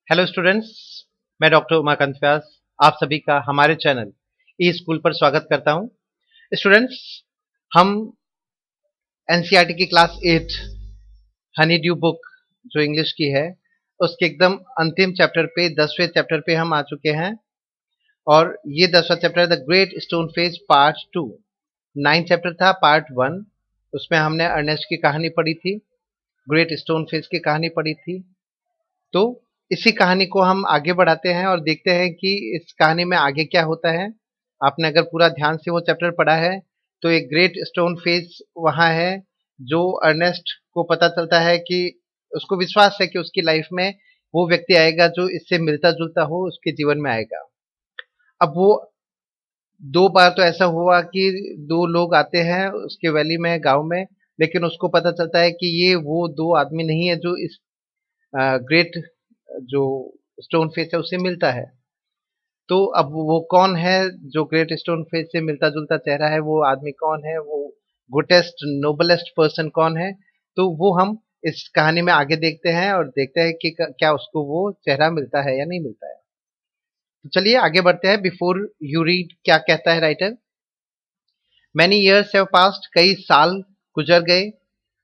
Hello students. मैं doctor Umakant व्यास आप सभी का हमारे चैनल ई स्कूल पर स्वागत करता हूं। स्टूडेंट्स, हम एनसीईआरटी की क्लास 8 हनी ड्यू बुक जो इंग्लिश की है उसके एकदम अंतिम चैप्टर पे 10वें चैप्टर पे हम आ चुके हैं। और ये 10वां chapter the great Stone Face part 2। 9 chapter था पार्ट 1, उसमें हमने अर्नेस्ट की कहानी पढ़ी थी, ग्रेट स्टोन फेज की कहानी पढ़ी थी। तो इसी कहानी को हम आगे बढ़ाते हैं और देखते हैं कि इस कहानी में आगे क्या होता है। आपने अगर पूरा ध्यान से वो चैप्टर पढ़ा है तो एक ग्रेट स्टोन फेस वहाँ है जो अर्नेस्ट को पता चलता है कि उसको विश्वास है कि उसकी लाइफ में वो व्यक्ति आएगा जो इससे मिलता जुलता हो, उसके जीवन में आएगा। अब वो दो बार तो ऐसा हुआ कि दो लोग आते हैं उसके वैली में, गांव में, लेकिन उसको पता चलता है कि ये वो दो आदमी नहीं है जो इस ग्रेट जो स्टोन फेस है उससे मिलता है। तो अब वो कौन है जो ग्रेट स्टोन फेस से मिलता जुलता चेहरा है, वो आदमी कौन है, वो गुडेस्ट नोबलेस्ट पर्सन कौन है, तो वो हम इस कहानी में आगे देखते हैं और देखते हैं कि क्या उसको वो चेहरा मिलता है या नहीं मिलता है। तो चलिए आगे बढ़ते हैं। बिफोर यू रीड, क्या कहता है writer. Many years have passed, कई साल गुजर गए।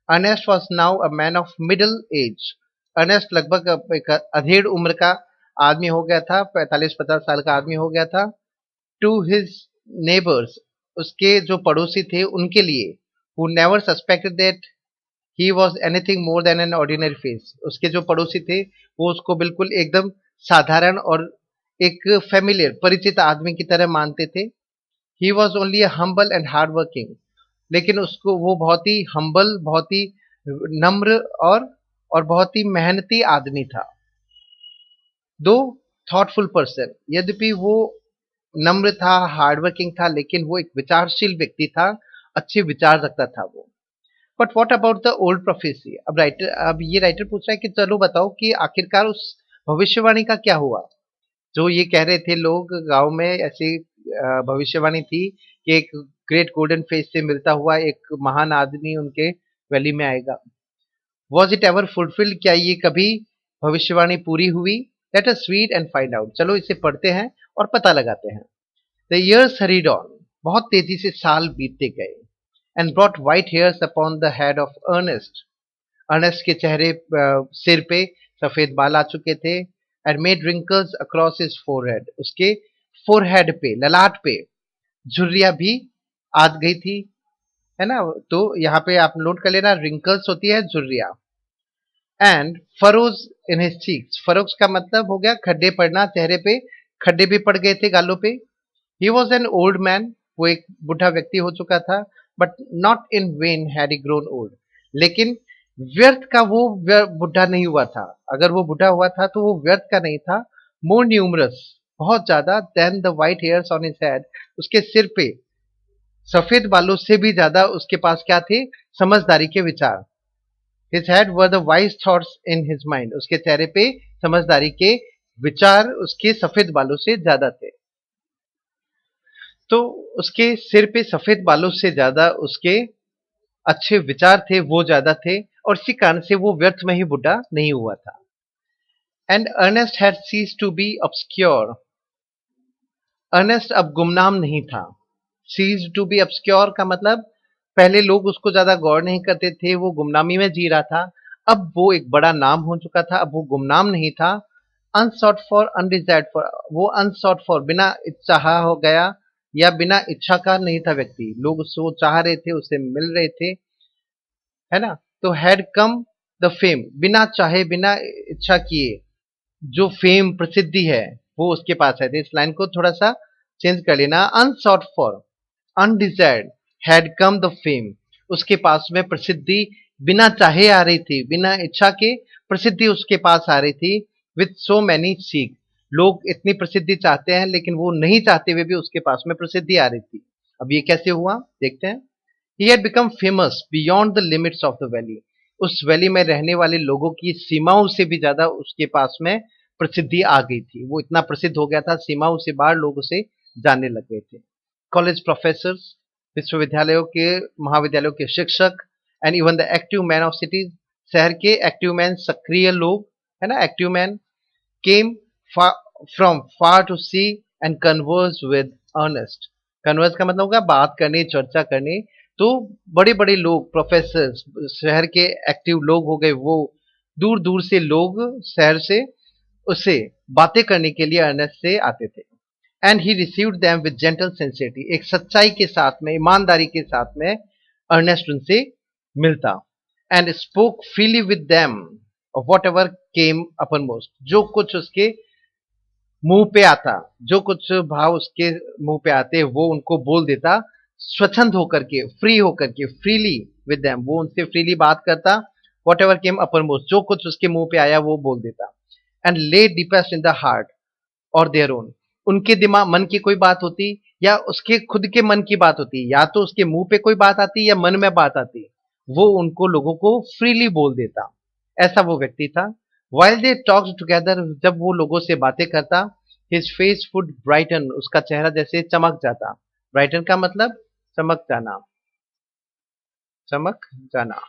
Ernest was now a man of middle age. Ernest लगभग अब एक अधेड़ उम्र का आदमी हो गया था, 45-50 साल का आदमी हो गया था। टू हिज नेबर्स, उसके जो पड़ोसी थे उनके लिए, who never suspected that he was anything more than an ordinary face, उसके जो पड़ोसी थे वो उसको बिल्कुल एकदम साधारण और एक फेमिलियर परिचित आदमी की तरह मानते थे। He was only a humble and hard working, लेकिन उसको वो बहुत ही हम्बल, बहुत ही नम्र और बहुत ही मेहनती आदमी था। दो थॉटफुल पर्सन, यद्यपि वो नम्र था, हार्ड वर्किंग था, लेकिन वो एक विचारशील व्यक्ति था, अच्छे विचार रखता था वो। But what about the old prophecy. अब ये राइटर पूछ रहा है कि चलो बताओ कि आखिरकार उस भविष्यवाणी का क्या हुआ। जो ये कह रहे थे लोग गांव में, ऐसी भविष्यवाणी थी कि एक ग्रेट गोल्डन फेस से मिलता हुआ एक महान आदमी उनके वैली में आएगा। वॉज इट एवर फुलफिल्ड, क्या ये कभी भविष्यवाणी पूरी हुई। Let us read and find out, चलो इसे पढ़ते हैं और पता लगाते हैं। द years hurried on, बहुत तेजी से साल बीतते गए। And brought white hairs upon the head of Ernest, Ernest के चेहरे सिर पे सफेद बाल आ चुके थे। And made wrinkles across his forehead, उसके फोरहेड पे, ललाट पे झुर्रियां भी आ गई थी, है ना। तो यहाँ पे आप नोट कर लेना, रिंकल्स होती है झुर्रियां। And furrows in his cheeks, furrows का मतलब हो गया खड्डे पड़ना, चेहरे पे खड्डे भी पड़ गए थे गालों पे। He was an old man, वो एक बूढ़ा व्यक्ति हो चुका था। But not in when had he grown old, लेकिन व्यर्थ का वो बूढ़ा नहीं हुआ था। अगर वो बूढ़ा हुआ था तो वो व्यर्थ का नहीं था। मोर न्यूमरस, बहुत ज्यादा, than the white hairs on his head, उसके सिर पे सफेद बालों से भी ज्यादा उसके पास क्या थे, समझदारी के विचार। His head were the wise thoughts in his mind, उसके चेहरे पे समझदारी के विचार उसके सफेद बालों से ज्यादा थे। तो उसके सिर पे सफेद बालों से ज्यादा उसके अच्छे विचार थे, वो ज्यादा थे, और इसी कारण से वो व्यर्थ में ही बुढ़ा नहीं हुआ था। And Ernest had ceased to be obscure, Ernest अब गुमनाम नहीं था। सीज टू बी ऑब्सक्योर का मतलब, पहले लोग उसको ज्यादा गौर नहीं करते थे, वो गुमनामी में जी रहा था। अब वो एक बड़ा नाम हो चुका था, अब वो गुमनाम नहीं था। अनसॉट फॉर, अनडिजायर्ड फॉर, वो अनसॉट फॉर बिना चाहा हो गया, या बिना इच्छा का नहीं था व्यक्ति, लोग उसको चाह रहे थे, उससे मिल रहे थे, है ना। तो हैड कम द फेम, बिना चाहे बिना इच्छा किए जो फेम प्रसिद्धि है वो उसके पास है। तो इस लाइन को थोड़ा सा चेंज कर लेना, unsought for, undesired, had come the fame, उसके पास में प्रसिद्धि बिना चाहे आ रही थी, बिना इच्छा के प्रसिद्धि उसके पास आ रही थी। विथ सो मैनी सीक, लोग इतनी प्रसिद्धि चाहते हैं लेकिन वो नहीं चाहते हुए भी उसके पास में प्रसिद्धि आ रही थी। अब ये कैसे हुआ देखते हैं। He had become famous beyond the limits of the valley, उस वैली में रहने वाले लोगों की सीमाओं से भी ज्यादा उसके पास में प्रसिद्धि आ गई थी, वो इतना प्रसिद्ध हो गया था, सीमाओं से बाहर लोग उसे जानने लग गए थे। कॉलेज प्रोफेसर्स, विश्वविद्यालयों के, महाविद्यालयों के शिक्षक, and even the active man of cities, शहर के एक्टिव मैन, सक्रिय लोग, है ना, active man, came far, from far to see and converse with Ernest. Converse का मतलब होगा बात करनी, चर्चा करनी। तो बड़े बड़े लोग, प्रोफेसर, शहर के एक्टिव लोग हो गए, वो दूर दूर से लोग शहर से उससे बातें करने के लिए अर्नेस्ट से आते थे। And he received them with gentle sincerity, एक सच्चाई के साथ में, ईमानदारी के साथ में अर्नेस्ट उनसे मिलता। And spoke freely with them of what ever came upon most, जो कुछ उसके मुंह पे आता, जो कुछ भाव उसके मुंह पे आते, वो उनको बोल देता, स्वच्छंद होकर के, फ्री होकर के, फ्रीली विद देम, वो उनसे फ्रीली बात करता। What ever came upper most, जो कुछ उसके मुंह पे आया वो बोल देता। एंड ले डीपेस्ट इन द हार्ट और देयर ओन, उनके दिमाग मन की कोई बात होती या उसके खुद के मन की बात होती, या तो उसके मुंह पे कोई बात आती या मन में बात आती, वो उनको लोगों को फ्रीली बोल देता। ऐसा वो व्यक्ति था। वाइल दे टॉक्स टुगेदर, जब वो लोगों से बातें करता, हिज फेस वुड ब्राइटन, उसका चेहरा जैसे चमक जाता। ब्राइटन का मतलब चमक जाना, चमक जाना।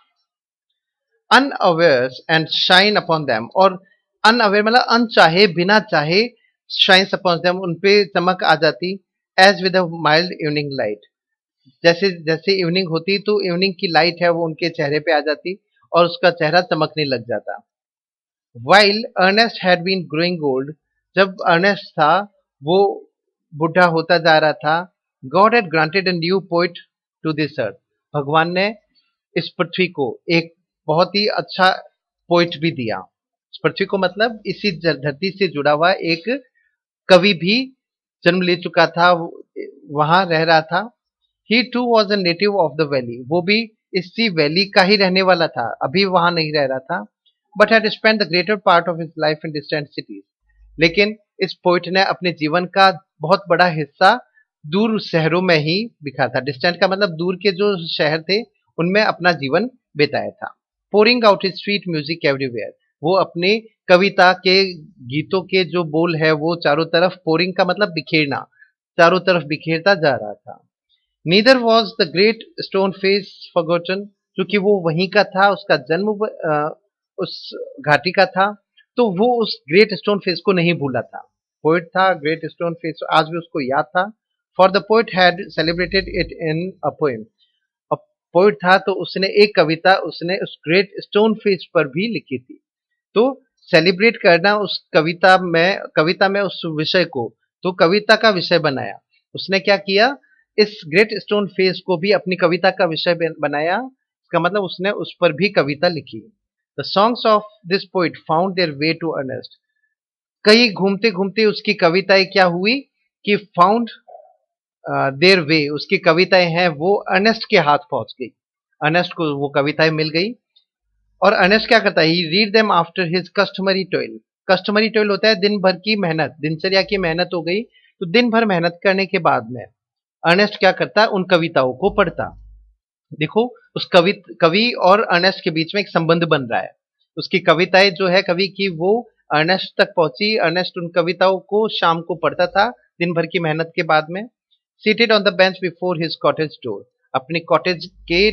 Unawares and shine upon them, और अनअवेयर मतलब अनचाहे, बिना चाहे, शाइन्स अपॉन देम, उन पे चमक आ जाती। As with a mild evening light, जैसे जैसे इवनिंग होती तो इवनिंग की लाइट है वो उनके चेहरे पे आ जाती और उसका चेहरा चमकने लग जाता। While Ernest had been growing old, जब अर्नेस्ट था वो बुढ़ा होता जा रहा था। God had granted a new poet to this earth, भगवान ने इस पृथ्वी को एक बहुत ही अच्छा पोइट भी दिया। इस पृथ्वी को मतलब इसी धरती से जुड़ा हुआ एक कवि भी जन्म ले चुका था, वहां रह रहा था। He too was a native of the valley, वो भी इसी वैली का ही रहने वाला था, अभी वहां नहीं रह रहा था। But had spend the greater part of his life in distant cities, लेकिन इस पोइट ने अपने जीवन का बहुत बड़ा हिस्सा दूर शहरों में ही बिखा था। डिस्टेंट का मतलब दूर के जो शहर थे उनमें अपना जीवन बिताया था। Pouring out his sweet music everywhere, वो अपने कविता के गीतों के जो बोल है वो चारों तरफ, पोरिंग का मतलब बिखेरना, चारों तरफ बिखेरता जा रहा था। Neither was the great stone face forgotten, क्योंकि वो वहीं का था, उसका जन्म उस घाटी का था, तो वो उस ग्रेट स्टोन फेस को नहीं भूला था। पोइट था, ग्रेट स्टोन फेस आज भी उसको याद था। For the poet had celebrated it in a poem, अब पोइट था तो उसने एक कविता उसने उस ग्रेट स्टोन फेस पर भी लिखी थी। तो सेलिब्रेट करना उस कविता में उस विषय को, तो कविता का विषय बनाया। उसने क्या किया, इस ग्रेट स्टोन फेस को भी अपनी कविता का विषय बनाया। इसका मतलब उसने उस पर भी कविता लिखी। The songs of this poet found their way to Ernest, कई घूमते घूमते उसकी कविताएं क्या हुई कि फाउंड देयर वे, उसकी कविताएं हैं वो अर्नेस्ट के हाथ पहुंच गई। अर्नेस्ट को वो कविताएं मिल गई। और अर्नेस्ट क्या करता है, he read them after his customary toil. Customary toil होता है दिन भर की मेहनत, दिनचर्या की मेहनत हो गई, तो दिन भर मेहनत करने के बाद में अर्नेस्ट क्या करता है, उन कविताओं को पढ़ता। देखो उस कवि और अर्नेस्ट के बीच में एक संबंध बन रहा है। उसकी कविताएं जो है कवि की वो अर्नेस्ट तक पहुंची, अर्नेस्ट उन कविताओं को शाम को पढ़ता था दिन भर की मेहनत के बाद में। Seated on the bench before his cottage door, अपने कॉटेज के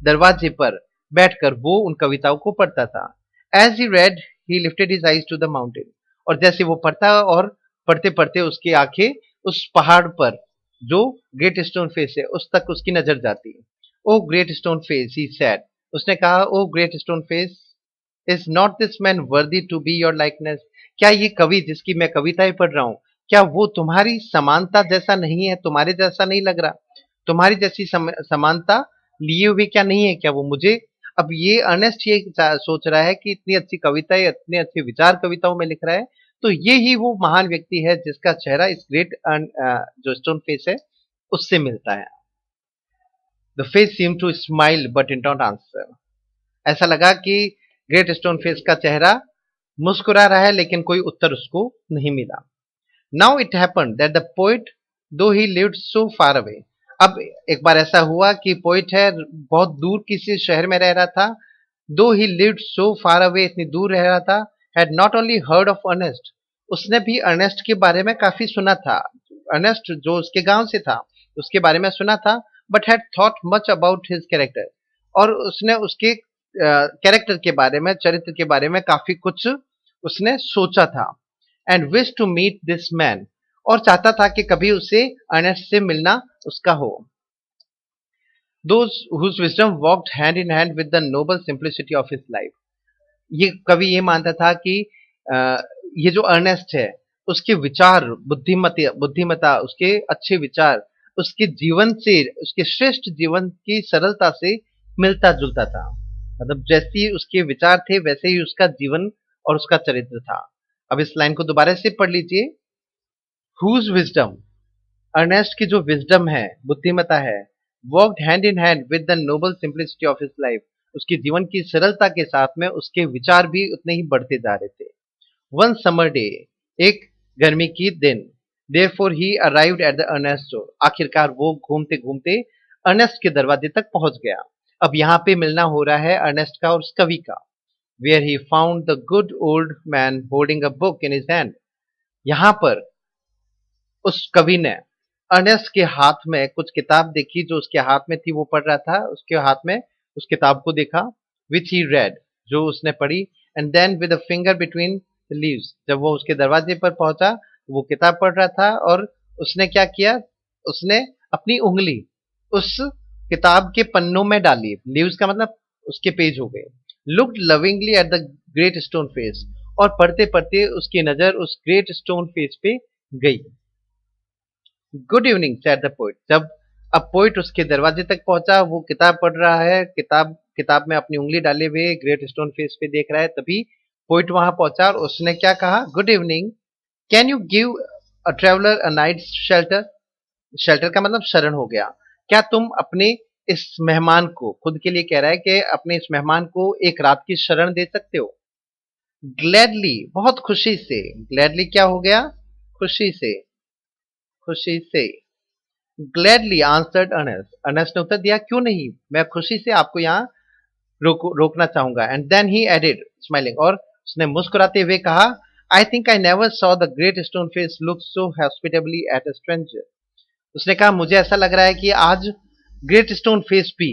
दरवाजे पर बैठकर वो उन कविताओं को पढ़ता था। As he read he lifted his eyes to the mountain, और जैसे वो पढ़ता और पढ़ते पढ़ते उसकी आंखें उस पहाड़ पर जो ग्रेट स्टोन फेस है उस तक उसकी नजर जाती है। O Great stone Face, he said, उसने कहा, O Great stone Face, is not this man worthy to be your likeness, क्या ये कवि जिसकी मैं कविताएं पढ़ रहा हूँ, क्या वो तुम्हारी समानता जैसा नहीं है, तुम्हारे जैसा नहीं लग रहा, तुम्हारी जैसी समानता लिए हुए क्या नहीं है क्या वो मुझे। अब ये अर्नेस्ट ये सोच रहा है कि इतनी अच्छी कविताएं, इतने अच्छे विचार कविताओं में लिख रहा है, तो ये ही वो महान व्यक्ति है जिसका चेहरा इस ग्रेट जो स्टोन फेस है उससे मिलता है। The face seem to smile but did not answer, ऐसा लगा कि ग्रेट स्टोन फेस का चेहरा मुस्कुरा रहा है लेकिन कोई उत्तर उसको नहीं मिला। Now it happened that the poet दो ही लिव्ड सो फार अवे, अब एक बार ऐसा हुआ कि पोइट है बहुत दूर किसी शहर में रह रहा था। दो ही लिव्ड सो फार अवे, इतनी दूर रह रहा था। Had not only heard of Ernest, उसने भी अर्नेस्ट के बारे में काफी सुना था। अर्नेस्ट जो उसके गांव से था उसके बारे में सुना था। But had thought much about his character, और उसने उसके कैरेक्टर के बारे में, चरित्र के बारे में काफी कुछ उसने सोचा था। and wished to meet this man, और चाहता था कि कभी उसे अर्नेस्ट से मिलना उसका हो. Those whose wisdom walked hand in hand with the noble simplicity of his life. ये कवि ये मानता था कि ये जो अर्नेस्ट है उसके विचार, बुद्धिमता, उसके अच्छे विचार उसके जीवन से, उसके श्रेष्ठ जीवन की सरलता से मिलता जुलता था. मतलब जैसी उसके विचार थे वैसे ही उसका जीवन और उसका चरित्र था. अब इस लाइन को दोबारा से पढ़ लीजिए. हुज विजडम, अर्नेस्ट की जो विजडम है, बुद्धिमता है, walked hand in hand with the noble simplicity of his life, उसके जीवन की सरलता के साथ में उसके विचार भी उतने ही बढ़ते जा रहे थे. वन समर डे, एक गर्मी की दिन, therefore he arrived at the Ernest door, आखिरकार वो घूमते घूमते अर्नेस्ट के दरवाजे तक पहुंच गया. अब यहाँ पे मिलना हो रहा है अर्नेस्ट का और उस कवि का. Where he found the good old man holding a book in his hand. यहाँ पर उस कवि ने अर्नेस्ट के हाथ में कुछ किताब देखी, जो उसके हाथ में थी वो पढ़ रहा था. उसके हाथ में उस किताब को देखा, विच ही रेड, जो उसने पढ़ी. And then with a finger between the leaves, जब वो उसके दरवाजे पर पहुंचा वो किताब पढ़ रहा था और उसने क्या किया, उसने अपनी उंगली उस किताब के पन्नों में डाली. लीव्स का मतलब उसके पेज हो गए. Looked lovingly at the great stone face, और पढ़ते पढ़ते उसकी नजर उस ग्रेट स्टोन फेस पे गई. Good evening said the poet. जब अब पोइट उसके दरवाजे तक पहुंचा, वो किताब पढ़ रहा है, किताब में अपनी उंगली डाले हुए ग्रेट स्टोन फेस पे देख रहा है, तभी पोइट वहां पहुंचा और उसने क्या कहा, good evening, can you give a traveller a night shelter. Shelter का मतलब शरण हो गया. क्या तुम अपने इस मेहमान को, खुद के लिए कह रहा है कि अपने इस मेहमान को एक रात की शरण दे सकते हो. ग्लैडली, बहुत खुशी से. ग्लैडली क्या हो गया, खुशी से, खुशी से. Gladly answered Ernest. अर्नेस्ट ने उत्तर दिया, क्यों नहीं, मैं खुशी से आपको यहाँ रोकना चाहूंगा. And then he added smiling, और उसने मुस्कुराते हुए कहा, I think I never saw the great stone Face look so hospitably at a stranger. उसने कहा, मुझे ऐसा लग रहा है कि आज ग्रेट स्टोन फेस भी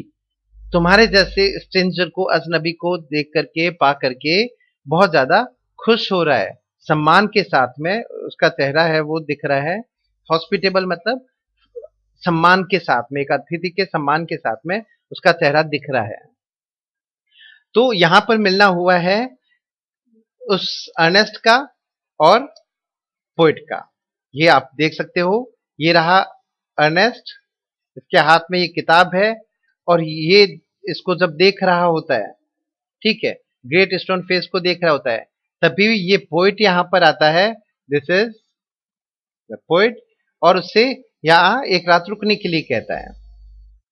तुम्हारे जैसे स्ट्रेंजर को, अजनबी को देख करके, पा करके बहुत ज्यादा खुश हो रहा है. सम्मान के साथ में उसका चेहरा है वो दिख रहा है. हॉस्पिटेबल मतलब सम्मान के साथ में, एक अतिथि के सम्मान के साथ में उसका चेहरा दिख रहा है. तो यहां पर मिलना हुआ है उस अर्नेस्ट का और पोइट का. ये आप देख सकते हो, ये रहा अर्नेस्ट, इसके हाथ में ये किताब है और ये इसको जब देख रहा होता है, ठीक है, ग्रेट स्टोन फेस को देख रहा होता है, तभी ये पोइट यहां पर आता है. दिस इज द पोइट, और उससे यहाँ एक रात रुकने के लिए कहता है.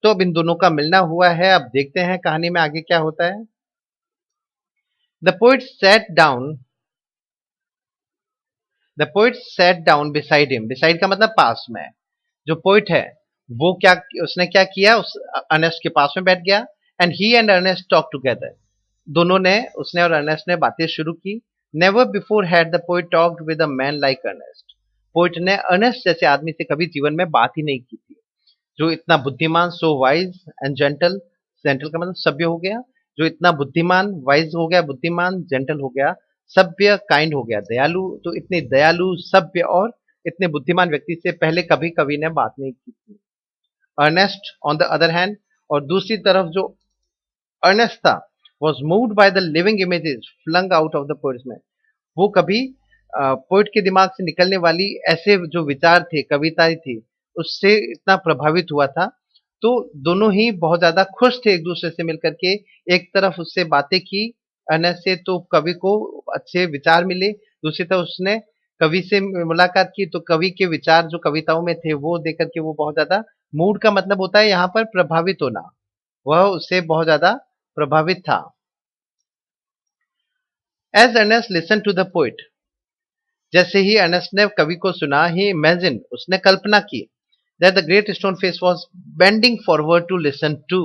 तो अब इन दोनों का मिलना हुआ है. अब देखते हैं कहानी में आगे क्या होता है. The poet sat down, the poet sat down beside him. Beside का मतलब पास में. जो पोइट है वो क्या, उसने क्या किया, उस अर्नेस्ट के पास में बैठ गया. And he and Ernest talk together. दोनों ने, उसने और अर्नेस्ट ने बातें शुरू की. Never before had the poet talked with a man like Ernest. Poet ने अर्नेस्ट जैसे आदमी से कभी जीवन में बात ही नहीं की थी, जो इतना बुद्धिमान, सो वाइज एंड जेंटल. जेंटल का मतलब सभ्य हो गया. जो इतना बुद्धिमान, वाइज हो गया, बुद्धिमान, जेंटल हो गया, सभ्य, काइंड हो गया, दयालु. तो इतने दयालु, सभ्य और इतने बुद्धिमान व्यक्ति से पहले कभी कवि ने बात नहीं की थी. Ernest on the other hand, और दूसरी तरफ जो अर्नेस्ट था, was moved by the living images flung out of the poet's में. वो कभी पोइट के दिमाग से निकलने वाली ऐसे जो विचार थे, कविताएं थी, उससे इतना प्रभावित हुआ था. तो दोनों ही बहुत ज्यादा खुश थे एक दूसरे से मिलकर के. एक तरफ उससे बातें की अर्नेस्ट से, तो कवि को अच्छे विचार मिले. दूसरी तरफ उसने कवि से मुलाकात की, तो कवि के विचार जो कविताओं में थे वो देख करके वो बहुत ज्यादा, मूड का मतलब होता है यहाँ पर प्रभावित होना, वह उससे बहुत ज्यादा प्रभावित था. As Ernest listen to the poet, जैसे ही अर्नेस्ट ने कवि को सुना, ही इमेजिन, उसने कल्पना की, that the great stone face was bending forward to listen to.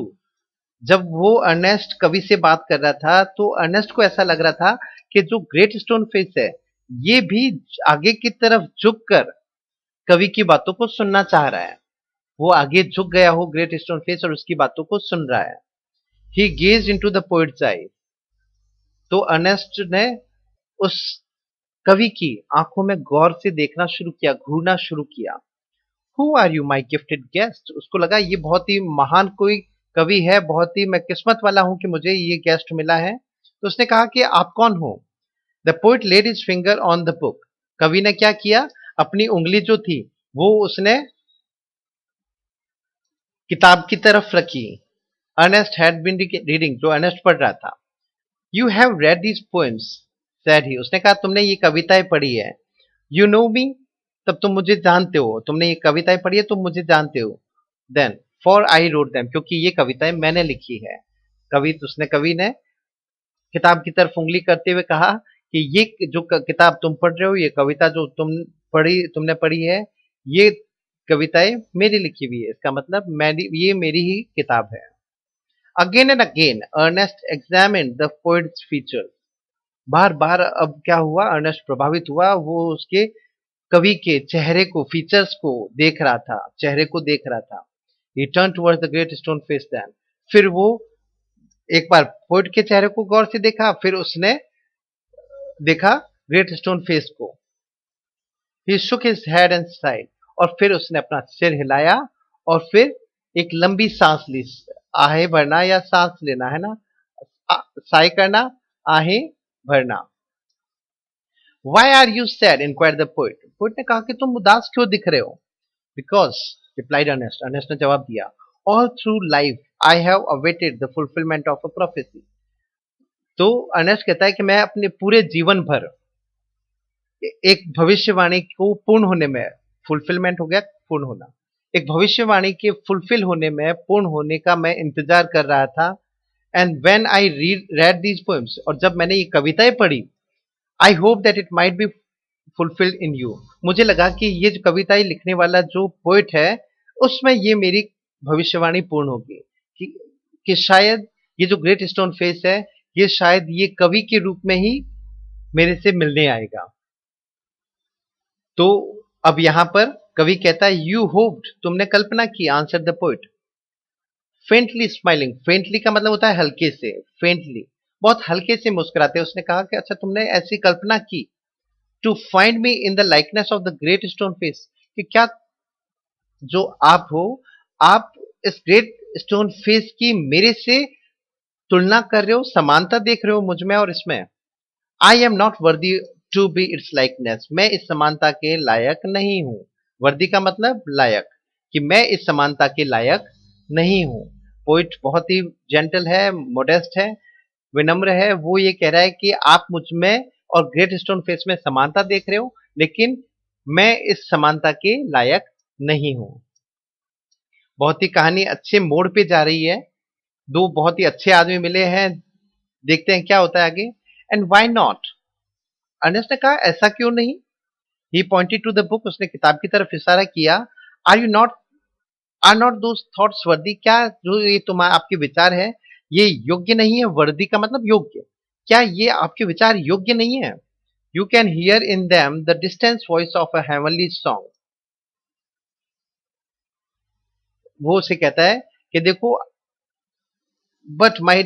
जब वो अर्नेस्ट कवि से बात कर रहा था तो अर्नेस्ट को ऐसा लग रहा था कि जो ग्रेट स्टोन फेस है ये भी आगे की तरफ झुककर कवि की बातों को सुनना चाह रहा है. वो आगे झुक गया हो ग्रेट स्टोन फेस और उसकी बातों को सुन रहा है. ही गेज्ड इनटू द पोइट्स आई. तो अर्नेस्ट ने उस कवि की आंखों में गौर से देखना शुरू किया, घूरना शुरू किया। Who are you my gifted guest? उसको लगा ये बहुत ही महान कोई कवि है, बहुत ही मैं किस्मत वाला हूं कि मुझे ये गेस्ट मिला है। तो उसने कहा कि आप कौन हो? The poet laid his finger on the book. कवि ने क्या किया, अपनी उंगली जो थी वो उसने किताब की तरफ रखी। अर्नेस्ट हैड बीन रीडिंग, जो अर्नेस्ट पढ़ रहा था। You have read these poems, said he. उसने कहा तुमने ये कविताएं पढ़ी है। यू नो मी, तब तुम मुझे जानते हो, तुमने ये कविताएं पढ़ी है, तुम मुझे जानते हो। Then for I wrote them, क्योंकि ये कविताएं मैंने लिखी है। कवि ने किताब की तरफ उंगली करते हुए कहा कि ये जो किताब तुम पढ़ रहे हो, ये कविता जो तुमने पढ़ी है, ये कविताएं मेरी लिखी हुई है। इसका मतलब ये मेरी ही किताब है। Again and again Ernest examined the poet's features. बार बार अब क्या हुआ, अर्नेस्ट प्रभावित हुआ, वो उसके कवि के चेहरे को, फीचर्स को देख रहा था, चेहरे को देख रहा था। He turned towards the great stone face then. फिर वो एक बार पोइट के चेहरे को गौर से देखा, फिर उसने देखा ग्रेट स्टोन फेस को। He shook his head and sighed. और फिर उसने अपना सिर हिलाया और फिर एक लंबी सांस ली। आहें भरना या सांस लेना है ना, साई करना, आहें भरना। Why are you sad? inquired the poet. Poet ने कहा कि तुम उदास क्यों दिख रहे हो? Because, replied Ernest. Ernest ने जवाब दिया, all through life I have awaited the fulfillment of a prophecy. तो अर्नेस्ट कहता है कि मैं अपने पूरे जीवन भर एक भविष्यवाणी को पूर्ण होने में, फुलफिलमेंट हो गया पूर्ण होना, एक भविष्यवाणी के फुलफिल होने में, पूर्ण होने का मैं इंतजार कर रहा था। And when I read these poems, और जब मैंने ये कविताएं पढ़ी, I hope that it might be fulfilled in you. मुझे लगा कि ये जो कविताएं लिखने वाला जो पोइट है, उसमें ये मेरी भविष्यवाणी पूर्ण होगी कि शायद ये जो ग्रेट स्टोन फेस है, ये शायद ये कवि के रूप में ही मेरे से मिलने आएगा। तो अब यहां पर कवि कहता है यू होप्ड, तुमने कल्पना की, answer the poet faintly smiling. Faintly का मतलब होता है हल्के से, फेंटली बहुत हल्के से मुस्कुराते। उसने कहा कि अच्छा तुमने ऐसी कल्पना की, to find me in the likeness of the great stone face, कि क्या जो आप हो, आप इस ग्रेट स्टोन फेस की मेरे से तुलना कर रहे हो, समानता देख रहे हो मुझ में और इसमें। I am not worthy to be its likeness, मैं इस समानता के लायक नहीं हूं। वर्दी का मतलब लायक, कि मैं इस समानता के लायक नहीं हूं। पोइट बहुत ही जेंटल है, मोडेस्ट है, विनम्र है। वो ये कह रहा है कि आप मुझ में और ग्रेट स्टोन फेस में समानता देख रहे हो, लेकिन मैं इस समानता के लायक नहीं हूं। बहुत ही कहानी अच्छे मोड़ पे जा रही है। दो बहुत ही अच्छे आदमी मिले हैं, देखते हैं क्या होता है आगे। एंड व्हाई नॉट, अर्नेस्ट ने कहा ऐसा क्यों नहीं। ही पॉइंटेड टू द बुक, उसने किताब की तरफ इशारा किया। आर नॉट दोस थॉट्स वर्दी, क्या जो ये तुम्हारा आपके विचार है ये योग्य नहीं है? वर्दी का मतलब योग्य, क्या ये आपके विचार योग्य नहीं है? You can hear in them the distance voice of a heavenly song. वो उसे कहता है कि देखो, but my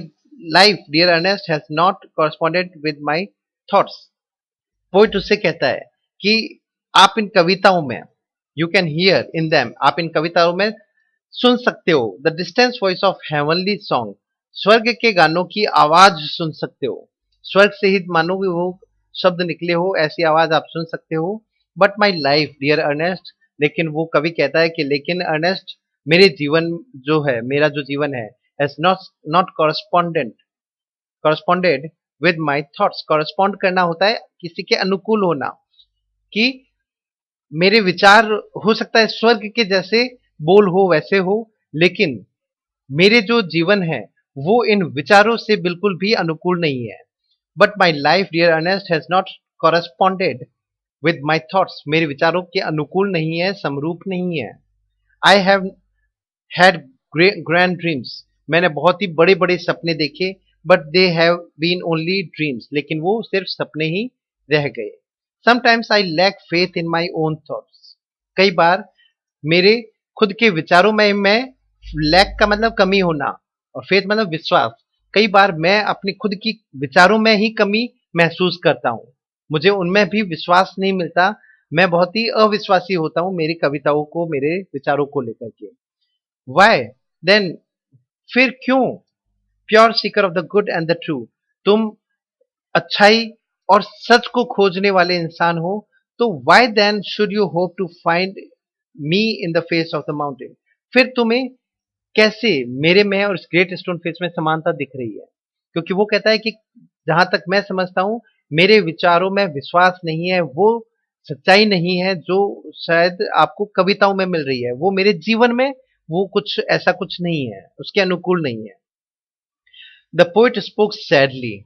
life dear Ernest has not corresponded with my thoughts. Poet उससे कहता है कि आप इन कविताओं में, you can hear in them, आप इन कविताओं में सुन सकते हो the distance voice of heavenly song, स्वर्ग के गानों की आवाज सुन सकते हो। स्वर्ग से ही मानो कि वो शब्द निकले हो, ऐसी आवाज आप सुन सकते हो। But my life dear Ernest, लेकिन वो कवि कहता है कि लेकिन अर्नेस्ट, मेरे जीवन जो है, मेरा जो जीवन है, has not corresponded with my thoughts. Correspond करना होता है किसी के अनुकूल होना, कि मेरे विचार हो सकता है स्वर्ग के जैसे बोल हो, वैसे हो, लेकिन मेरे जो जीवन है वो इन विचारों से बिल्कुल भी अनुकूल नहीं है। But my life dear Ernest has not corresponded with my thoughts, मेरे विचारों के अनुकूल नहीं है, समरूप नहीं है। I have had grand dreams, मैंने बहुत ही बड़े बड़े सपने देखे, but they have been only dreams, लेकिन वो सिर्फ सपने ही रह गए। Sometimes I lack faith in my own thoughts, कई बार मेरे खुद के विचारों में मैं, लैक का मतलब कमी होना और फेथ मतलब विश्वास, कई बार मैं अपनी खुद की विचारों में ही कमी महसूस करता हूं। मुझे उनमें भी विश्वास नहीं मिलता। मैं बहुत ही अविश्वासी होता हूँ मेरी कविताओं को, मेरे विचारों को लेकर के। वाई देन, फिर क्यों? Pure Sikar of the good and the true, तुम अच्छाई और सच को खोजने वाले इंसान हो, तो why then should you hope to find me in the face of the mountain? फिर तुम्हें कैसे मेरे में और इस ग्रेट स्टोन फेस में समानता दिख रही है? क्योंकि वो कहता है कि जहां तक मैं समझता हूं, मेरे विचारों में विश्वास नहीं है, वो सच्चाई नहीं है जो शायद आपको कविताओं में मिल रही है, वो मेरे जीवन में वो कुछ ऐसा कुछ नहीं है, उसके अनुकूल नहीं है। The poet spoke sadly,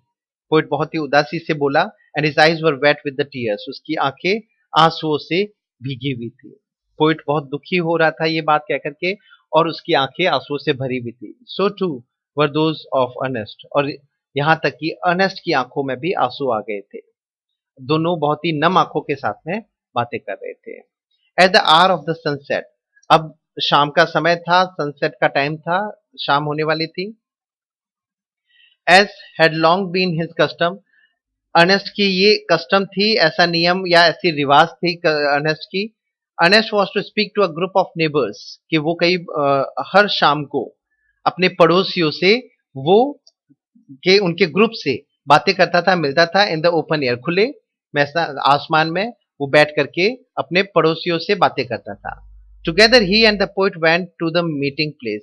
poet बहुत ही उदासी से बोला, and his eyes were wait with the tears, उसकी आंखें आंसुओं से भीगी हुई थी। पोइट बहुत दुखी हो रहा था ये बात कहकर के, और उसकी आंखें आंसुओं से भरी हुई थी। So too were those of Ernest, और यहाँ तक कि अर्नेस्ट की आंखों में भी आंसू आ गए थे। दोनों बहुत ही नम आंखों के साथ में बातें कर रहे थे। At the hour of the sunset, अब शाम का समय था, सनसेट का टाइम था, शाम होने वाली थी। As had long been his custom, Ernest की ये कस्टम थी, ऐसा नियम या ऐसी रिवाज थी अर्नेस्ट की। Ernest was to speak to a group of neighbours, कि वो कई हर शाम को अपने पड़ोसियों से, वो के उनके ग्रुप से बातें करता था, मिलता था इन द ओपन एयर, खुले आसमान में वो बैठ करके अपने पड़ोसियों से बातें करता था। Together he and the poet went to the meeting place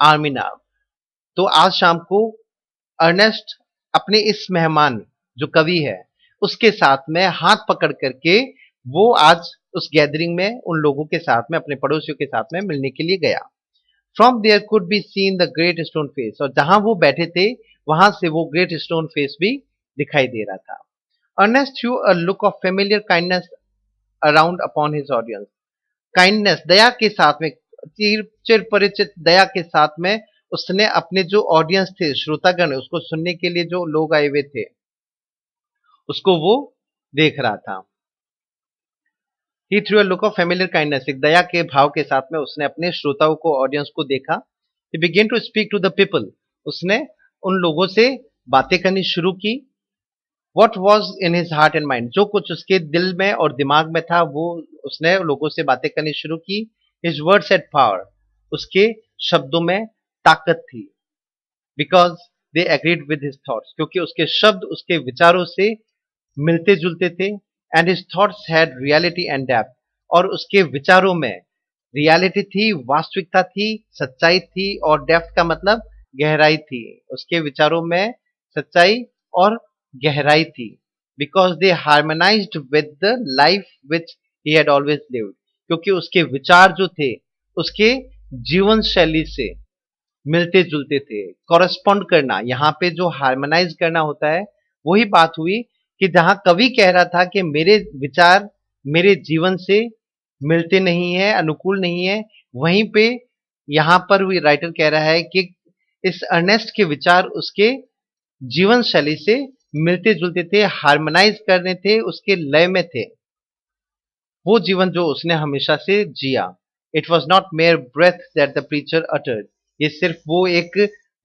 आर्मिनाव, तो आज शाम को अर्नेस्ट अपने इस मेहमान जो कवि है उसके साथ में हाथ पकड़ करके वो आज उस गैदरिंग में उन लोगों के साथ में, अपने पड़ोसियों के साथ में मिलने के लिए गया। From there could be seen the great stone face, और जहां वो बैठे थे वहां से वो ग्रेट स्टोन फेस भी दिखाई दे रहा था। Ernest threw a look of familiar kindness around upon his audience, kindness, दया के साथ में, चिर परिचित दया के साथ में उसने अपने जो ऑडियंस थे, श्रोतागण, उसको सुनने के लिए जो लोग आए हुए थे, उसको वो देख रहा था। He threw a look of familiar kindness, एक दया के भाव के साथ में उसने अपने श्रोताओं को, ऑडियंस को देखा। He began to speak to the people, उसने उन लोगों से बातें करनी शुरू की। What was in his heart and mind, जो कुछ उसके दिल में और दिमाग में था वो उसने लोगों से बातें करनी शुरू की। हिज वर्ड्स हैड पावर, उसके शब्दों में ताकत थी। Because they agreed with his thoughts, क्योंकि उसके शब्द उसके विचारों से मिलते जुलते थे। And his thoughts had reality and depth, और उसके विचारों में रियलिटी थी, वास्तविकता थी, सच्चाई थी, और डेप्थ का मतलब गहराई थी। उसके विचारों में सच्चाई और गहराई थी। Because they harmonised with the life which he had always lived, क्योंकि उसके विचार जो थे उसके जीवन शैली से मिलते जुलते थे। कॉरेस्पॉन्ड करना, यहाँ पे जो हार्मोनाइज करना होता है वही बात हुई, कि जहां कवि कह रहा था कि मेरे विचार मेरे जीवन से मिलते नहीं है, अनुकूल नहीं है, वहीं पे यहाँ पर भी राइटर कह रहा है कि इस अर्नेस्ट के विचार उसके जीवन शैली से मिलते जुलते थे, हार्मोनाइज करने थे, उसके लय में थे, वो जीवन जो उसने हमेशा से जिया। It was not mere breath that the preacher uttered, ये सिर्फ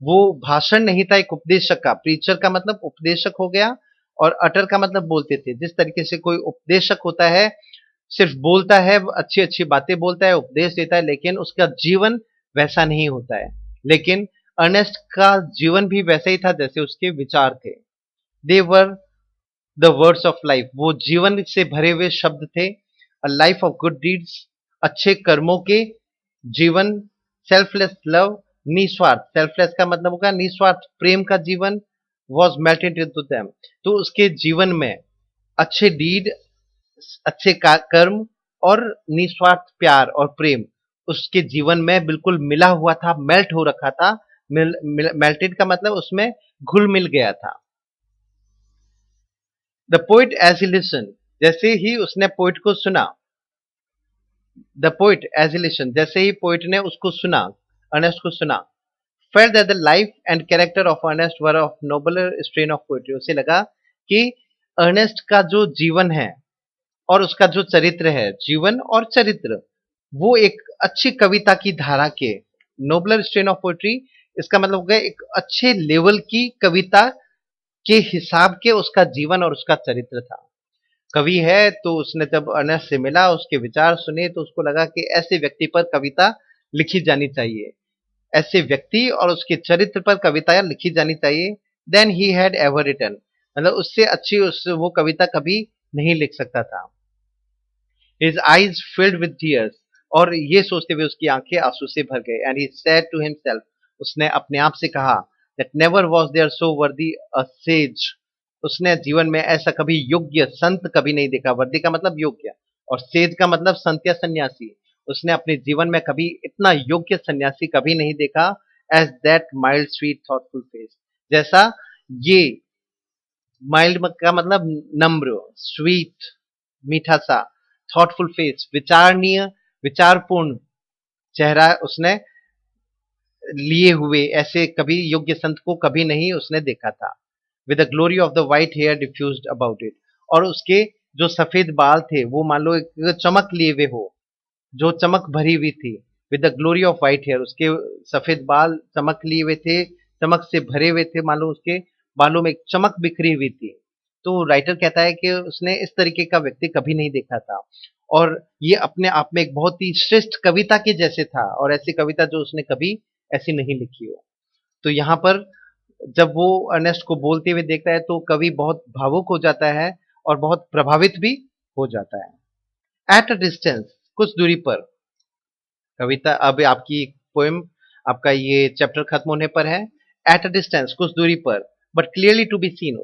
वो भाषण नहीं था एक उपदेशक का। प्रीचर का मतलब उपदेशक हो गया, और अटर का मतलब बोलते थे। जिस तरीके से कोई उपदेशक होता है, सिर्फ बोलता है, अच्छी अच्छी बातें बोलता है, उपदेश देता है, लेकिन उसका जीवन वैसा नहीं होता है। लेकिन अर्नेस्ट का जीवन भी वैसा ही था जैसे उसके विचार थे। They were the words of life, वो जीवन से भरे हुए शब्द थे। A life of good deeds, अच्छे कर्मों के जीवन। सेल्फलेस लव, निस्वार्थ, सेल्फलेस का मतलब होगा निस्वार्थ प्रेम का जीवन। वॉज मेल्टेड इनटू देम, तो उसके जीवन में अच्छे डीड, अच्छे कर्म और निस्वार्थ प्यार और प्रेम उसके जीवन में बिल्कुल मिला हुआ था, मेल्ट हो रखा था। मेल्टेड का मतलब उसमें घुल मिल गया था। The poet as he listen, जैसे ही उसने पोइट को सुना, the poet as he listen, जैसे ही पोइट ने उसको सुना, अर्नेस्ट को सुना, felt that the life and character of Ernest were of nobler strain of poetry, उसे लगा कि अर्नेस्ट का जो जीवन है और उसका जो चरित्र है, जीवन और चरित्र, वो एक अच्छी कविता की धारा के, नोबलर स्ट्रेन ऑफ पोइट्री, इसका मतलब हो गया एक अच्छे लेवल की कविता के हिसाब के उसका जीवन और उसका चरित्र था। कवि है तो उसने जब अर्नेस्ट से मिला, उसके विचार सुने तो उसको लगा कि ऐसे व्यक्ति पर कविता लिखी जानी चाहिए, ऐसे व्यक्ति और उसके चरित्र पर कविताएं लिखी जानी चाहिए। Than he had ever written, मतलब उससे अच्छी उस वो कविता कभी नहीं लिख सकता था। His eyes filled with tears, और ये सोचते हुए उसकी आंखें आंसू से भर गए। And he said to himself, उसने अपने आप से कहा, that never was there so worthy a says, उसने जीवन में ऐसा कभी योग्य संत कभी नहीं देखा। वर्दी का मतलब योग्य, और सेज का मतलब संत या सन्यासी। उसने अपने जीवन में कभी इतना योग्य सन्यासी कभी नहीं देखा। As that mild sweet thoughtful face, जैसा ये माइल्ड का मतलब नम्र, स्वीट मीठा सा, थॉटफुल फेस विचारणीय, विचारपूर्ण चेहरा उसने लिए हुए ऐसे कभी योग्य संत को कभी नहीं उसने देखा था। With the glory of the white hair diffused about it, और उसके जो सफेद बाल थे वो मान लो एक चमक लिए हुए हो, जो चमक भरी हुई थी। With the glory of white hair, उसके सफेद बाल चमक लिए हुए थे, चमक से भरे हुए थे, मान लो उसके बालों में एक चमक बिखरी हुई थी। तो राइटर कहता है कि उसने इस तरीके का व्यक्ति कभी नहीं देखा था, और ये अपने आप में एक बहुत ही श्रेष्ठ कविता के जैसे था, और ऐसी कविता जो उसने कभी ऐसी नहीं लिखी हो। तो यहाँ पर जब वो अर्नेस्ट को बोलते हुए देखता है तो कवि बहुत भावुक हो जाता है और बहुत प्रभावित भी हो जाता है। एट अ डिस्टेंस, कुछ दूरी पर, कविता अब आपकी पोएम, आपका ये चैप्टर खत्म होने पर है। एट अ डिस्टेंस, कुछ दूरी पर, but clearly to be seen,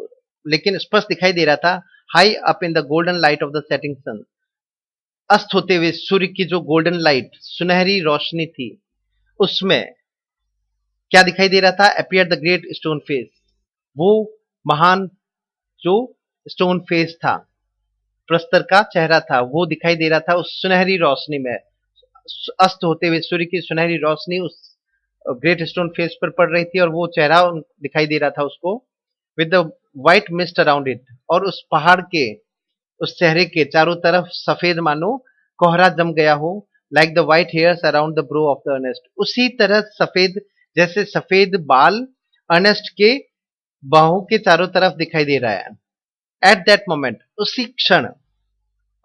लेकिन स्पष्ट दिखाई दे रहा था। High up in the golden light of the setting sun, अस्त होते हुए सूर्य की जो गोल्डन लाइट, सुनहरी रोशनी थी, उसमें क्या दिखाई दे रहा था? Appear the great stone face, वो महान जो स्टोन फेस था, प्रस्तर का चेहरा था, वो दिखाई दे रहा था उस सुनहरी रोशनी में। अस्त होते हुए सूर्य की सुनहरी रोशनी उस ग्रेट स्टोन फेस पर पड़ रही थी, और वो चेहरा दिखाई दे रहा था उसको। With the white mist around it, और उस पहाड़ के, उस चेहरे के चारों तरफ सफेद मानो कोहरा जम गया हो। Like the white hairs around the brow of the Ernest, उसी तरह सफेद, जैसे सफेद बाल अर्नेस्ट के बाहों के चारों तरफ दिखाई दे रहा है। एट दैट मोमेंट, उसी क्षण,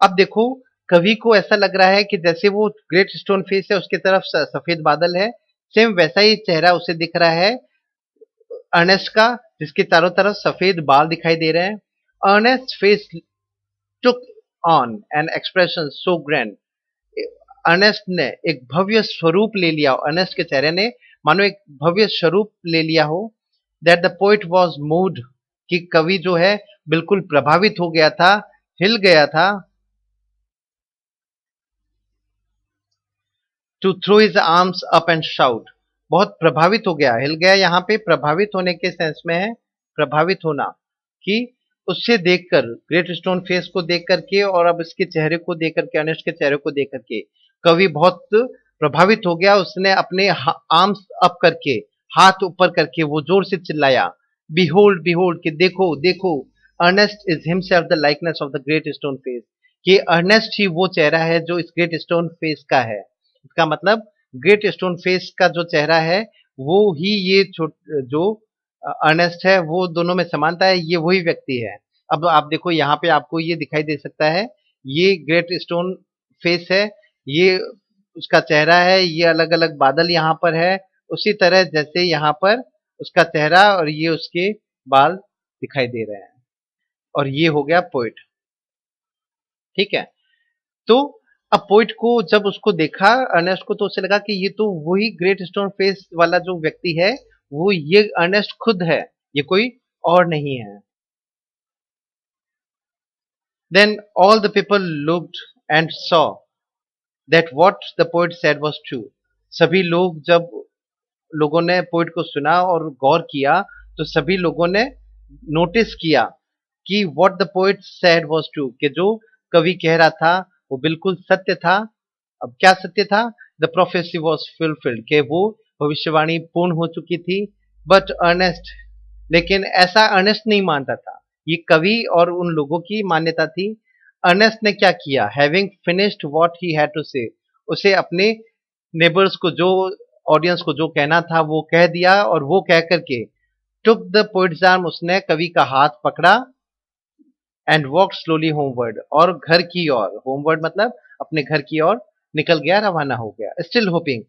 अब देखो कवि को ऐसा लग रहा है कि जैसे वो ग्रेट स्टोन फेस है, उसके तरफ सफेद बादल है, सेम वैसा ही चेहरा उसे दिख रहा है अर्नेस्ट का, जिसके चारों तरफ सफेद बाल दिखाई दे रहे हैं। Ernest face took on an expression so grand, Ernest ने एक भव्य स्वरूप ले लिया, अर्नेस्ट के चेहरे ने मानो एक भव्य स्वरूप ले लिया हो। That the poet was mood, कि कवि जो है बिल्कुल प्रभावित हो गया था, हिल गया था। To throw his arms up and shout, बहुत प्रभावित हो गया, हिल गया यहाँ पे प्रभावित होने के सेंस में है, प्रभावित होना, कि उससे देखकर, ग्रेट स्टोन फेस को देख करके, और अब इसके चेहरे को देख करके, अर्नेस्ट के चेहरे को देख करके कवि बहुत प्रभावित हो गया। उसने अपने आर्म्स अप करके, हाथ ऊपर करके वो जोर से चिल्लाया, बिहोल्ड बिहोल्ड, कि देखो देखो, Ernest is himself the likeness of the great stone face, कि अर्नेस्ट ही वो चेहरा है जो इस ग्रेट स्टोन फेस का है। इसका मतलब ग्रेट स्टोन फेस का जो चेहरा है वो ही ये जो अर्नेस्ट है, वो दोनों में समानता है, ये वही व्यक्ति है। अब आप देखो यहाँ पे आपको ये दिखाई दे सकता है, ये ग्रेट स्टोन फेस है, ये उसका चेहरा है, ये अलग अलग बादल यहाँ पर है, उसी तरह जैसे यहाँ पर उसका चेहरा और ये उसके बाल दिखाई दे रहे हैं। और ये हो गया पोइट, ठीक है। तो अब पोइट को जब उसको देखा अर्नेस्ट को, तो उसे लगा कि ये तो वही ग्रेट स्टोन फेस वाला जो व्यक्ति है, वो ये अर्नेस्ट खुद है, ये कोई और नहीं है। Then all the people looked and saw that what the poet said was true, सभी लोग, जब लोगों ने पोइट को सुना और गौर किया, तो सभी लोगों ने नोटिस किया कि what the poet said was true, कि जो कवि कह रहा था वो बिल्कुल सत्य था। अब क्या सत्य था? द प्रोफेसी वॉज फुलफिल्ड, के वो भविष्यवाणी पूर्ण हो चुकी थी। बट अर्नेस्ट, लेकिन ऐसा अर्नेस्ट नहीं मानता था, ये कवि और उन लोगों की मान्यता थी। अर्नेस्ट ने क्या किया? Having finished what he had to say, उसे अपने नेबर्स को, जो ऑडियंस को जो कहना था वो कह दिया, और वो कह करके टुक द पोइट्स आर्म, उसने कवि का हाथ पकड़ा, एंड वॉक स्लोली होमवर्ड, और घर की ओर, होमवर्ड मतलब अपने घर की ओर निकल गया, रवाना हो गया। स्टिल होपिंग,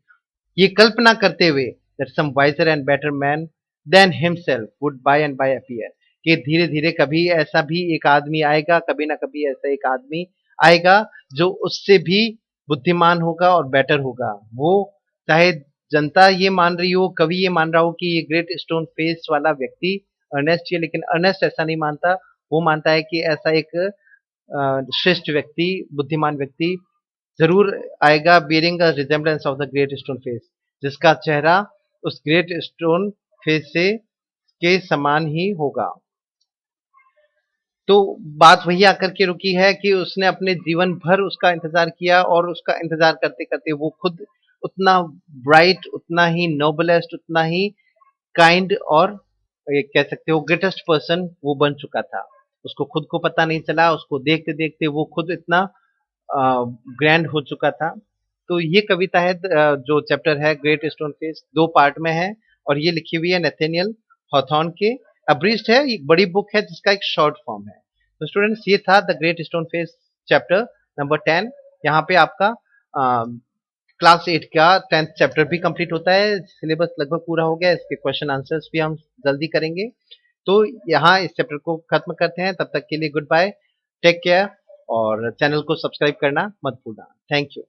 ये कल्पना करते हुए that some wiser and better man than himself would by and by appear, कि धीरे धीरे कभी ऐसा भी एक आदमी आएगा, कभी ना कभी ऐसा एक आदमी आएगा जो उससे भी बुद्धिमान होगा और बेटर होगा। वो चाहे जनता ये मान रही हो, कवि ये मान रहा हो कि ये ग्रेट स्टोन फेस वाला व्यक्ति अर्नेस्ट है, लेकिन अर्नेस्ट ऐसा नहीं मानता। वो मानता है कि ऐसा एक श्रेष्ठ व्यक्ति, बुद्धिमान व्यक्ति जरूर आएगा, bearing a resemblance of the great stone face, जिसका चेहरा उस ग्रेट स्टोन फेस से के समान ही होगा। तो बात वही आकर के रुकी है कि उसने अपने जीवन भर उसका इंतजार किया, और उसका इंतजार करते करते वो खुद उतना ब्राइट, उतना ही नोबलेस्ट, उतना ही काइंड, और ये कह सकते हो ग्रेटेस्ट पर्सन वो बन चुका था। उसको खुद को पता नहीं चला, उसको देखते देखते वो खुद इतना ग्रैंड हो चुका था। तो ये कविता है, जो चैप्टर है ग्रेट स्टोन फेस, दो पार्ट में है, और ये लिखी हुई है नेथेनियल हॉथॉर्न के। अब्रिज्ड है, एक बड़ी बुक है जिसका एक शॉर्ट फॉर्म है। तो स्टूडेंट्स, ये था the great stone face chapter number 10। यहाँ पे आपका क्लास 8 का 10th चैप्टर भी कंप्लीट होता है। सिलेबस लगभग पूरा हो गया, इसके क्वेश्चन आंसर्स भी हम जल्दी करेंगे। तो यहाँ इस चैप्टर को खत्म करते हैं, तब तक के लिए गुड बाय, टेक केयर, और चैनल को सब्सक्राइब करना मत भूलना। Thank you.